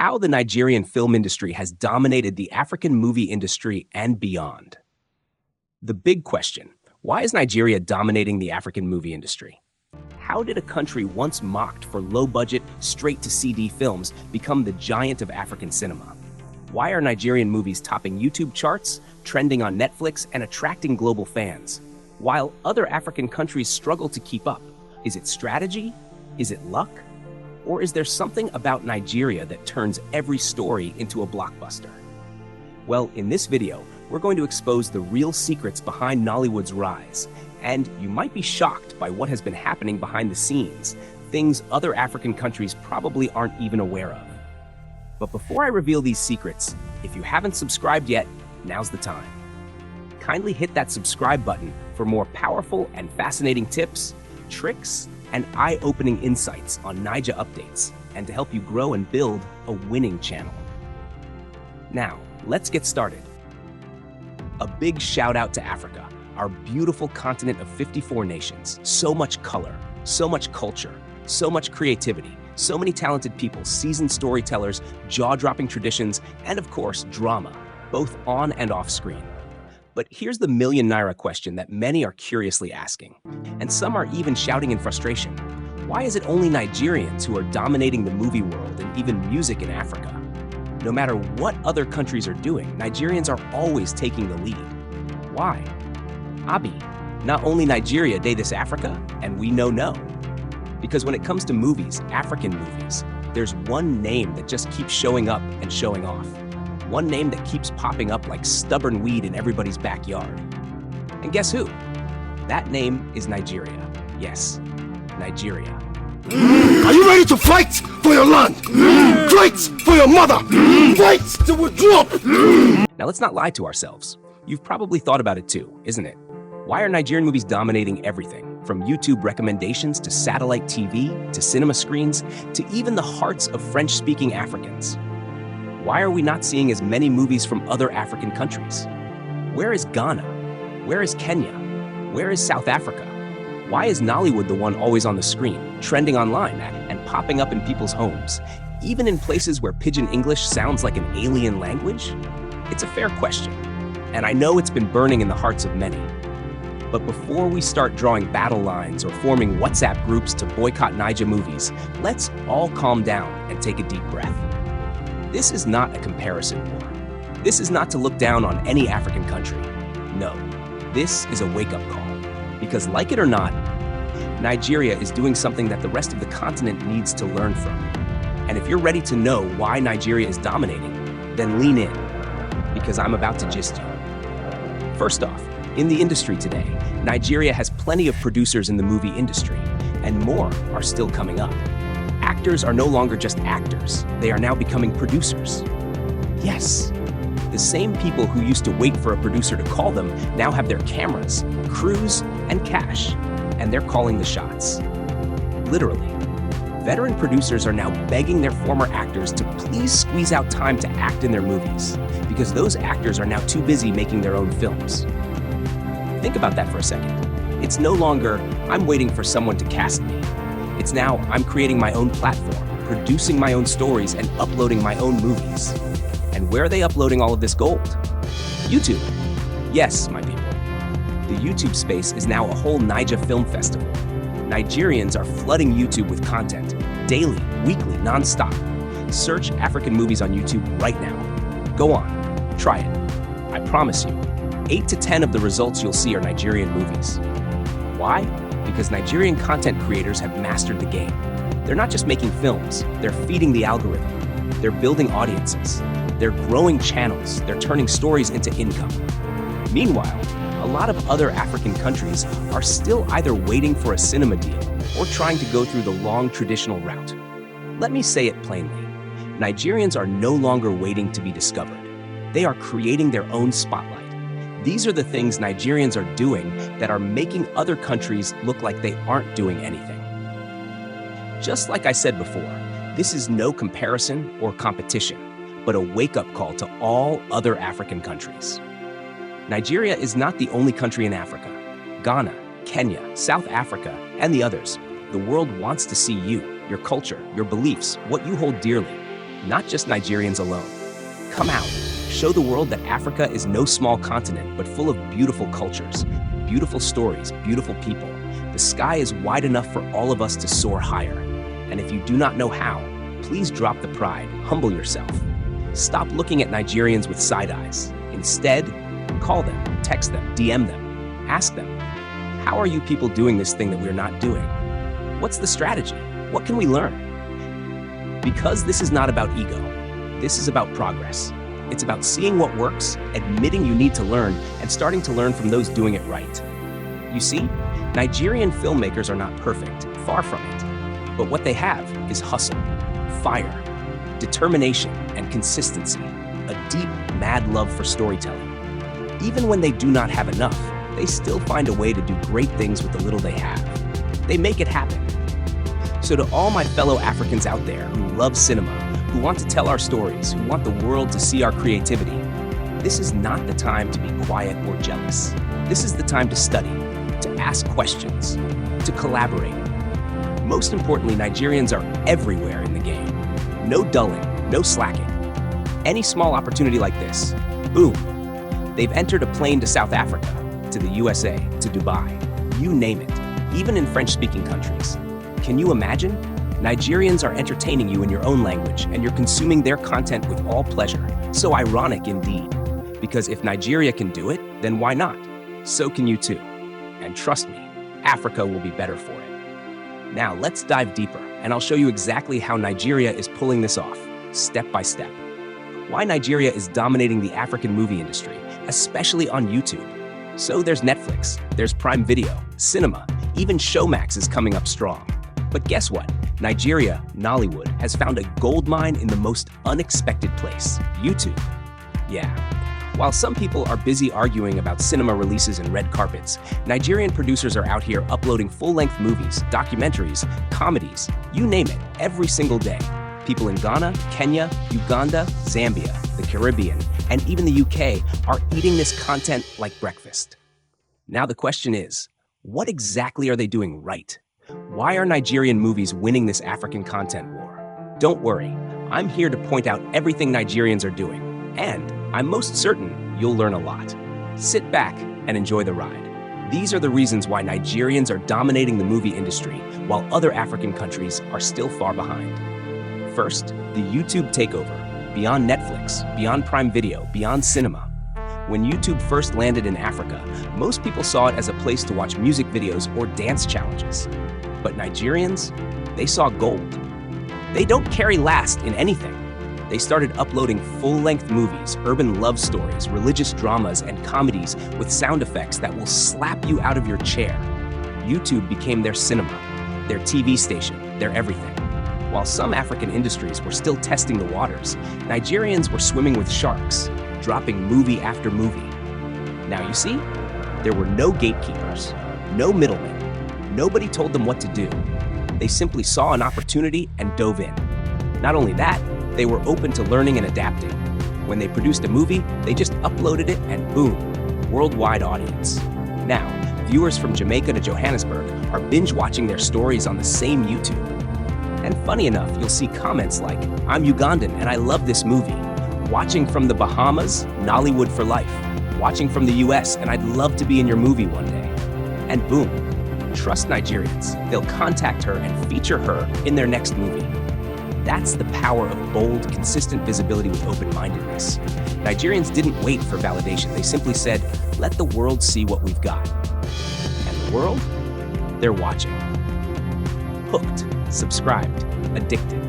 how the Nigerian film industry has dominated the African movie industry and beyond. The big question: why is Nigeria dominating the African movie industry? How did a country once mocked for low-budget, straight-to-CD films become the giant of African cinema? Why are Nigerian movies topping YouTube charts, trending on Netflix, and attracting global fans, while other African countries struggle to keep up? Is it strategy? Is it luck? Or is there something about Nigeria that turns every story into a blockbuster? Well, in this video, we're going to expose the real secrets behind Nollywood's rise, and you might be shocked by what has been happening behind the scenes, things other African countries probably aren't even aware of. But before I reveal these secrets, if you haven't subscribed yet, now's the time. Kindly hit that subscribe button for more powerful and fascinating tips, tricks, and eye-opening insights on Naija updates, and to help you grow and build a winning channel. Now, let's get started. A big shout out to Africa, our beautiful continent of 54 nations. So much color, so much culture, so much creativity, so many talented people, seasoned storytellers, jaw-dropping traditions, and of course, drama, both on and off screen. But here's the million naira question that many are curiously asking, and some are even shouting in frustration. Why is it only Nigerians who are dominating the movie world and even music in Africa? No matter what other countries are doing, Nigerians are always taking the lead. Why? Abi, not only Nigeria dey this Africa, and we know no. Because when it comes to movies, African movies, there's one name that just keeps showing up and showing off. One name that keeps popping up like stubborn weed in everybody's backyard. And guess who? That name is Nigeria. Yes, Nigeria. Are you ready to fight for your land? Fight for your mother! Fight till we drop! Now let's not lie to ourselves. You've probably thought about it too, isn't it? Why are Nigerian movies dominating everything? From YouTube recommendations to satellite TV, to cinema screens, to even the hearts of French-speaking Africans. Why are we not seeing as many movies from other African countries? Where is Ghana? Where is Kenya? Where is South Africa? Why is Nollywood the one always on the screen, trending online, and popping up in people's homes, even in places where Pidgin English sounds like an alien language? It's a fair question, and I know it's been burning in the hearts of many. But before we start drawing battle lines or forming WhatsApp groups to boycott Naija movies, let's all calm down and take a deep breath. This is not a comparison war. This is not to look down on any African country. No, this is a wake-up call. Because like it or not, Nigeria is doing something that the rest of the continent needs to learn from. And if you're ready to know why Nigeria is dominating, then lean in, because I'm about to gist you. First off, in the industry today, Nigeria has plenty of producers in the movie industry, and more are still coming up. Actors are no longer just actors, they are now becoming producers. Yes, the same people who used to wait for a producer to call them now have their cameras, crews, and cash, and they're calling the shots. Literally. Veteran producers are now begging their former actors to please squeeze out time to act in their movies, because those actors are now too busy making their own films. Think about that for a second. It's no longer, I'm waiting for someone to cast me. It's now, I'm creating my own platform, producing my own stories, and uploading my own movies. And where are they uploading all of this gold? YouTube. Yes, my people. The YouTube space is now a whole Naija Film Festival. Nigerians are flooding YouTube with content, daily, weekly, non-stop. Search African movies on YouTube right now. Go on, try it. I promise you, 8 to 10 of the results you'll see are Nigerian movies. Why? Because Nigerian content creators have mastered the game. They're not just making films, they're feeding the algorithm. They're building audiences. They're growing channels. They're turning stories into income. Meanwhile, a lot of other African countries are still either waiting for a cinema deal or trying to go through the long traditional route. Let me say it plainly. Nigerians are no longer waiting to be discovered. They are creating their own spotlight. These are the things Nigerians are doing that are making other countries look like they aren't doing anything. Just like I said before, this is no comparison or competition, but a wake-up call to all other African countries. Nigeria is not the only country in Africa. Ghana, Kenya, South Africa, and the others. The world wants to see you, your culture, your beliefs, what you hold dearly. not just Nigerians alone. Come out, show the world that Africa is no small continent, but full of beautiful cultures, beautiful stories, beautiful people. The sky is wide enough for all of us to soar higher. And if you do not know how, please drop the pride, humble yourself. Stop looking at Nigerians with side eyes. Instead, call them, text them, DM them, ask them, how are you people doing this thing that we're not doing? What's the strategy? What can we learn? Because this is not about ego. This is about progress. It's about seeing what works, admitting you need to learn, and starting to learn from those doing it right. You see, Nigerian filmmakers are not perfect, far from it. But what they have is hustle, fire, determination, and consistency, a deep, mad love for storytelling. Even when they do not have enough, they still find a way to do great things with the little they have. They make it happen. So to all my fellow Africans out there who love cinema, who want to tell our stories, who want the world to see our creativity, this is not the time to be quiet or jealous. This is the time to study, to ask questions, to collaborate. Most importantly, Nigerians are everywhere in the game. No dulling, no slacking. Any small opportunity like this, boom. They've entered a plane to South Africa, to the USA, to Dubai, you name it, even in French-speaking countries. Can you imagine? Nigerians are entertaining you in your own language, and you're consuming their content with all pleasure. So ironic indeed. Because if Nigeria can do it, then why not? So can you too. And trust me, Africa will be better for it. Now let's dive deeper, and I'll show you exactly how Nigeria is pulling this off, step by step. Why Nigeria is dominating the African movie industry, especially on YouTube. So there's Netflix, there's Prime Video, cinema, even Showmax is coming up strong. But guess what? Nigeria, Nollywood, has found a gold mine in the most unexpected place, YouTube. Yeah. While some people are busy arguing about cinema releases and red carpets, Nigerian producers are out here uploading full-length movies, documentaries, comedies, you name it, every single day. People in Ghana, Kenya, Uganda, Zambia, the Caribbean, and even the UK are eating this content like breakfast. Now the question is, what exactly are they doing right? Why are Nigerian movies winning this African content war? Don't worry, I'm here to point out everything Nigerians are doing, and I'm most certain you'll learn a lot. Sit back and enjoy the ride. These are the reasons why Nigerians are dominating the movie industry, while other African countries are still far behind. First, the YouTube takeover, beyond Netflix, beyond Prime Video, beyond cinema. When YouTube first landed in Africa, most people saw it as a place to watch music videos or dance challenges. But Nigerians, they saw gold. They don't carry last in anything. They started uploading full-length movies, urban love stories, religious dramas, and comedies with sound effects that will slap you out of your chair. YouTube became their cinema, their TV station, their everything. While some African industries were still testing the waters, Nigerians were swimming with sharks, dropping movie after movie. Now you see, there were no gatekeepers, no middlemen. Nobody told them what to do. They simply saw an opportunity and dove in. Not only that, they were open to learning and adapting. When they produced a movie, they just uploaded it and boom, worldwide audience. Now, viewers from Jamaica to Johannesburg are binge-watching their stories on the same YouTube. And funny enough, you'll see comments like, I'm Ugandan and I love this movie. Watching from the Bahamas, Nollywood for life. Watching from the US and I'd love to be in your movie one day. And boom, trust Nigerians. They'll contact her and feature her in their next movie. That's the power of bold, consistent visibility with open-mindedness. Nigerians didn't wait for validation. They simply said, let the world see what we've got. And the world? They're watching. Hooked, subscribed, addicted.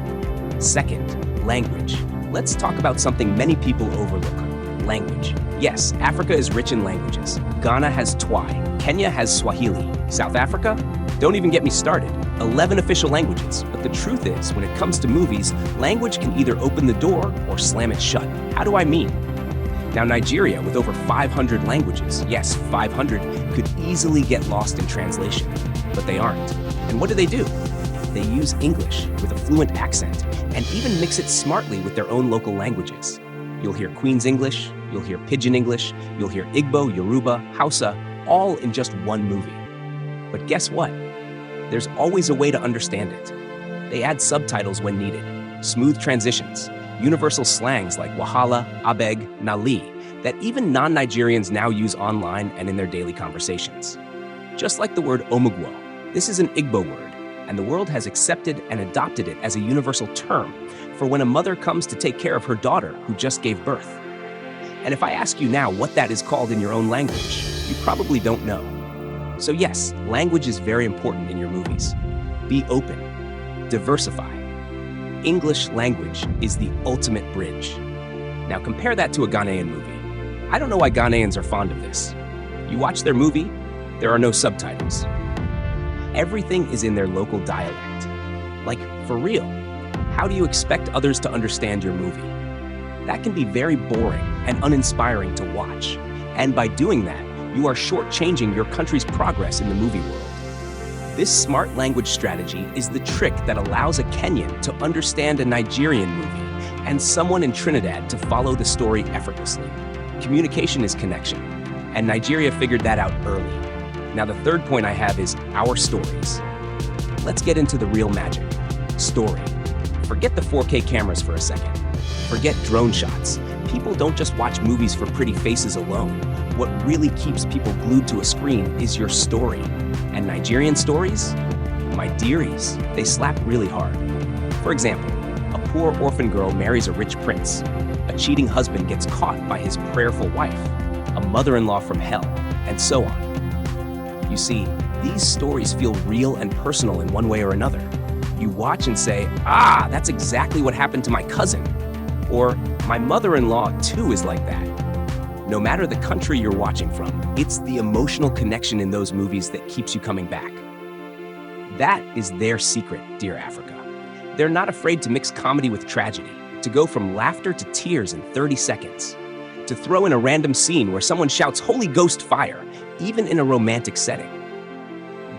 Second, language. Let's talk about something many people overlook, language. Yes, Africa is rich in languages. Ghana has Twi, Kenya has Swahili, South Africa? Don't even get me started. 11 official languages, but the truth is, when it comes to movies, language can either open the door or slam it shut. How do I mean? Now Nigeria, with over 500 languages, yes, 500, could easily get lost in translation, but they aren't. And what do? They use English with a fluent accent and even mix it smartly with their own local languages. You'll hear Queen's English, you'll hear Pidgin English, you'll hear Igbo, Yoruba, Hausa, all in just one movie. But guess what? There's always a way to understand it. They add subtitles when needed, smooth transitions, universal slangs like wahala, abeg, nali, that even non-Nigerians now use online and in their daily conversations. Just like the word omugwo, this is an Igbo word, and the world has accepted and adopted it as a universal term for when a mother comes to take care of her daughter who just gave birth. And if I ask you now what that is called in your own language, you probably don't know. So yes, language is very important in your movies. Be open, diversify. English language is the ultimate bridge. Now compare that to a Ghanaian movie. I don't know why Ghanaians are fond of this. You watch their movie, there are no subtitles. Everything is in their local dialect. Like, for real, how do you expect others to understand your movie? That can be very boring and uninspiring to watch. And by doing that, you are shortchanging your country's progress in the movie world. This smart language strategy is the trick that allows a Kenyan to understand a Nigerian movie and someone in Trinidad to follow the story effortlessly. Communication is connection, and Nigeria figured that out early. Now the third point I have is our stories. Let's get into the real magic. Story. Forget the 4K cameras for a second. Forget drone shots. People don't just watch movies for pretty faces alone. What really keeps people glued to a screen is your story. And Nigerian stories? My dearies, they slap really hard. For example, a poor orphan girl marries a rich prince. A cheating husband gets caught by his prayerful wife. A mother-in-law from hell, and so on. You see, these stories feel real and personal in one way or another. You watch and say, ah, that's exactly what happened to my cousin. Or, my mother-in-law too is like that. No matter the country you're watching from, it's the emotional connection in those movies that keeps you coming back. That is their secret, dear Africa. They're not afraid to mix comedy with tragedy, to go from laughter to tears in 30 seconds, to throw in a random scene where someone shouts Holy Ghost fire, even in a romantic setting.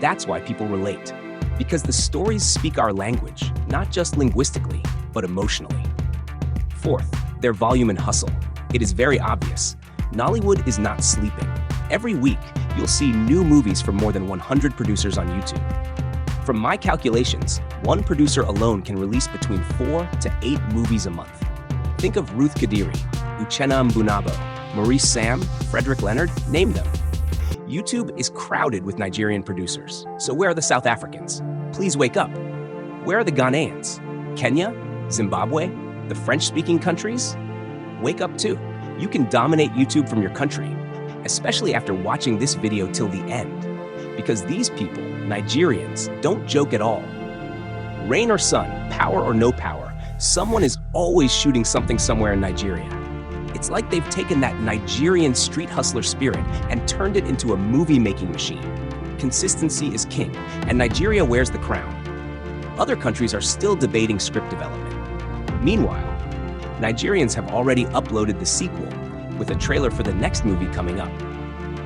That's why people relate, because the stories speak our language, not just linguistically, but emotionally. Fourth, their volume and hustle. It is very obvious. Nollywood is not sleeping. Every week, you'll see new movies from more than 100 producers on YouTube. From my calculations, one producer alone can release between 4 to 8 movies a month. Think of Ruth Kadiri, Uchenna Mbunabo, Maurice Sam, Frederick Leonard, name them. YouTube is crowded with Nigerian producers. So where are the South Africans? Please wake up. Where are the Ghanaians? Kenya? Zimbabwe? The French-speaking countries? Wake up too. You can dominate YouTube from your country, especially after watching this video till the end. Because these people, Nigerians, don't joke at all. Rain or sun, power or no power, someone is always shooting something somewhere in Nigeria. It's like they've taken that Nigerian street hustler spirit and turned it into a movie-making machine. Consistency is king, and Nigeria wears the crown. Other countries are still debating script development. Meanwhile, Nigerians have already uploaded the sequel, with a trailer for the next movie coming up.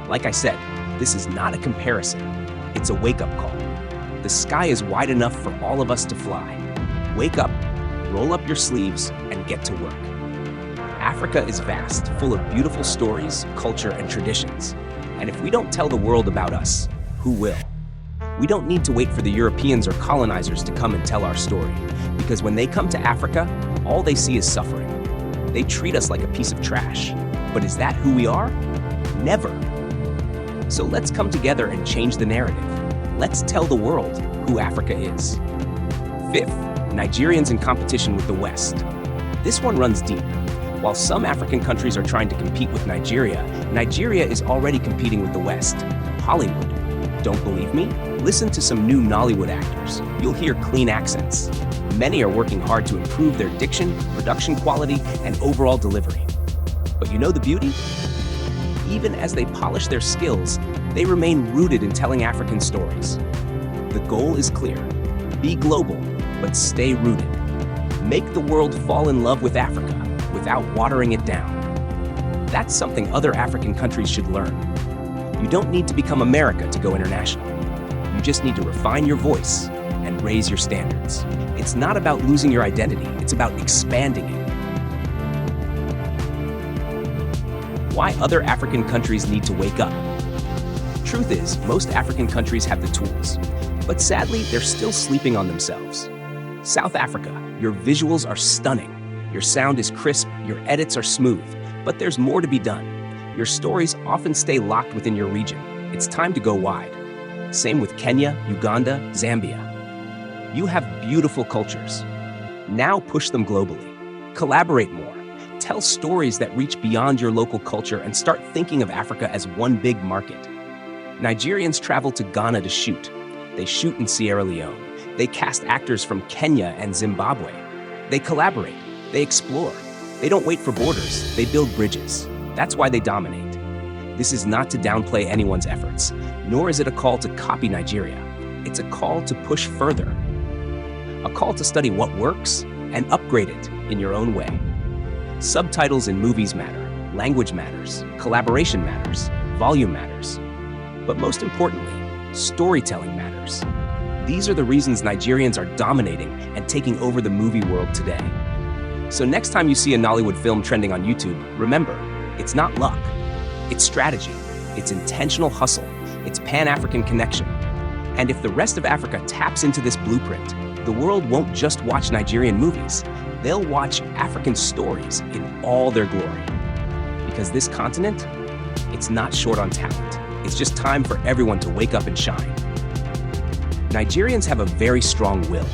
Like I said, this is not a comparison, it's a wake-up call. The sky is wide enough for all of us to fly. Wake up, roll up your sleeves, and get to work. Africa is vast, full of beautiful stories, culture, and traditions. And if we don't tell the world about us, who will? We don't need to wait for the Europeans or colonizers to come and tell our story, because when they come to Africa, all they see is suffering. They treat us like a piece of trash. But is that who we are? Never. So let's come together and change the narrative. Let's tell the world who Africa is. Fifth, Nigerians in competition with the West. This one runs deep. While some African countries are trying to compete with Nigeria, Nigeria is already competing with the West. Hollywood. Don't believe me? Listen to some new Nollywood actors. You'll hear clean accents. Many are working hard to improve their diction, production quality, and overall delivery. But you know the beauty? Even as they polish their skills, they remain rooted in telling African stories. The goal is clear. Be global, but stay rooted. Make the world fall in love with Africa without watering it down. That's something other African countries should learn. You don't need to become America to go international. You just need to refine your voice and raise your standards. It's not about losing your identity, it's about expanding it. Why other African countries need to wake up? Truth is, most African countries have the tools, but sadly, they're still sleeping on themselves. South Africa, your visuals are stunning. Your sound is crisp, your edits are smooth, but there's more to be done. Your stories often stay locked within your region. It's time to go wide. Same with Kenya, Uganda, Zambia. You have beautiful cultures. Now push them globally. Collaborate more. Tell stories that reach beyond your local culture and start thinking of Africa as one big market. Nigerians travel to Ghana to shoot. They shoot in Sierra Leone. They cast actors from Kenya and Zimbabwe. They collaborate. They explore. They don't wait for borders. They build bridges. That's why they dominate. This is not to downplay anyone's efforts, nor is it a call to copy Nigeria. It's a call to push further. A call to study what works and upgrade it in your own way. Subtitles in movies matter. Language matters. Collaboration matters. Volume matters. But most importantly, storytelling matters. These are the reasons Nigerians are dominating and taking over the movie world today. So next time you see a Nollywood film trending on YouTube, remember, it's not luck. It's strategy. It's intentional hustle. It's Pan-African connection. And if the rest of Africa taps into this blueprint, the world won't just watch Nigerian movies. They'll watch African stories in all their glory. Because this continent, it's not short on talent. It's just time for everyone to wake up and shine. Nigerians have a very strong will.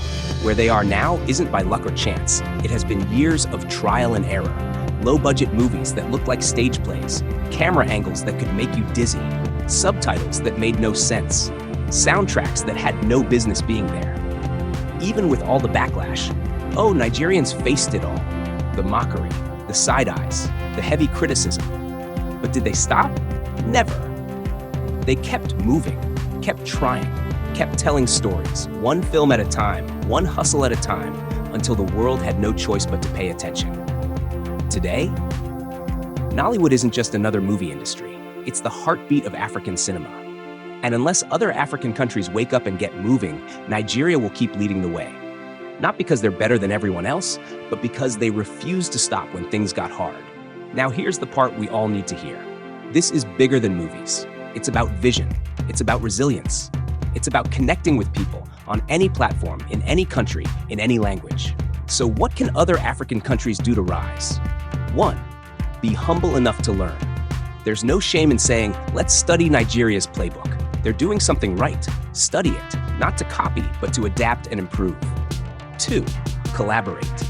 Where they are now isn't by luck or chance. It has been years of trial and error. Low-budget movies that look like stage plays, camera angles that could make you dizzy, subtitles that made no sense, soundtracks that had no business being there. Even with all the backlash, Nigerians faced it all. The mockery, the side eyes, the heavy criticism. But did they stop? Never. They kept moving, kept trying, kept telling stories, one film at a time, one hustle at a time, until the world had no choice but to pay attention. Today, Nollywood isn't just another movie industry. It's the heartbeat of African cinema. And unless other African countries wake up and get moving, Nigeria will keep leading the way. Not because they're better than everyone else, but because they refuse to stop when things got hard. Now here's the part we all need to hear. This is bigger than movies. It's about vision. It's about resilience. It's about connecting with people on any platform, in any country, in any language. So what can other African countries do to rise? 1. Be humble enough to learn. There's no shame in saying, let's study Nigeria's playbook. They're doing something right. Study it, not to copy, but to adapt and improve. 2. Collaborate.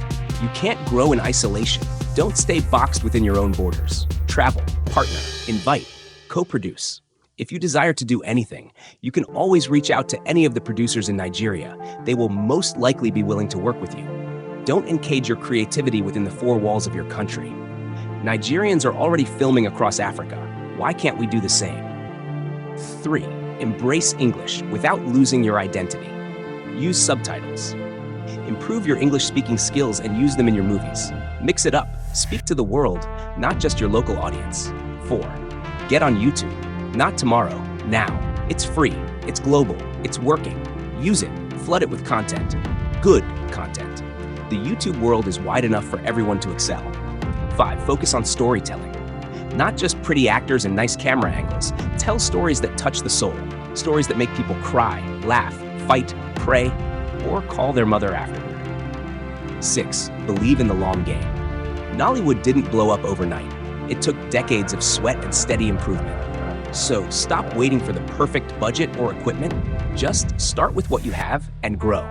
You can't grow in isolation. Don't stay boxed within your own borders. Travel, partner, invite, co-produce. If you desire to do anything, you can always reach out to any of the producers in Nigeria. They will most likely be willing to work with you. Don't encage your creativity within the four walls of your country. Nigerians are already filming across Africa. Why can't we do the same? 3. Embrace English without losing your identity. Use subtitles. Improve your English-speaking skills and use them in your movies. Mix it up. Speak to the world, not just your local audience. 4. Get on YouTube. Not tomorrow, now. It's free. It's global. It's working. Use it. Flood it with content. Good content. The YouTube world is wide enough for everyone to excel. 5. Focus on storytelling. Not just pretty actors and nice camera angles. Tell stories that touch the soul. Stories that make people cry, laugh, fight, pray, or call their mother afterward. 6. Believe in the long game. Nollywood didn't blow up overnight. It took decades of sweat and steady improvement. So stop waiting for the perfect budget or equipment. Just start with what you have and grow.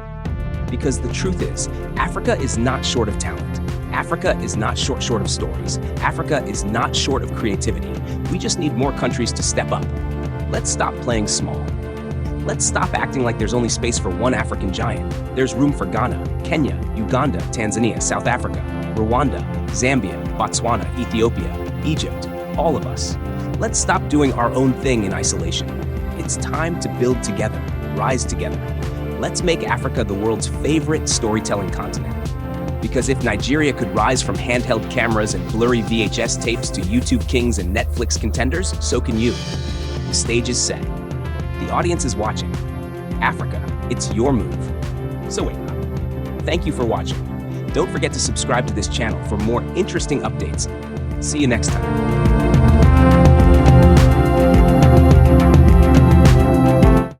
Because the truth is, Africa is not short of talent. Africa is not short of stories. Africa is not short of creativity. We just need more countries to step up. Let's stop playing small. Let's stop acting like there's only space for one African giant. There's room for Ghana, Kenya, Uganda, Tanzania, South Africa, Rwanda, Zambia, Botswana, Ethiopia, Egypt, all of us. Let's stop doing our own thing in isolation. It's time to build together, rise together. Let's make Africa the world's favorite storytelling continent. Because if Nigeria could rise from handheld cameras and blurry VHS tapes to YouTube kings and Netflix contenders, so can you. The stage is set. The audience is watching. Africa, it's your move. So wake up. Thank you for watching. Don't forget to subscribe to this channel for more interesting updates. See you next time.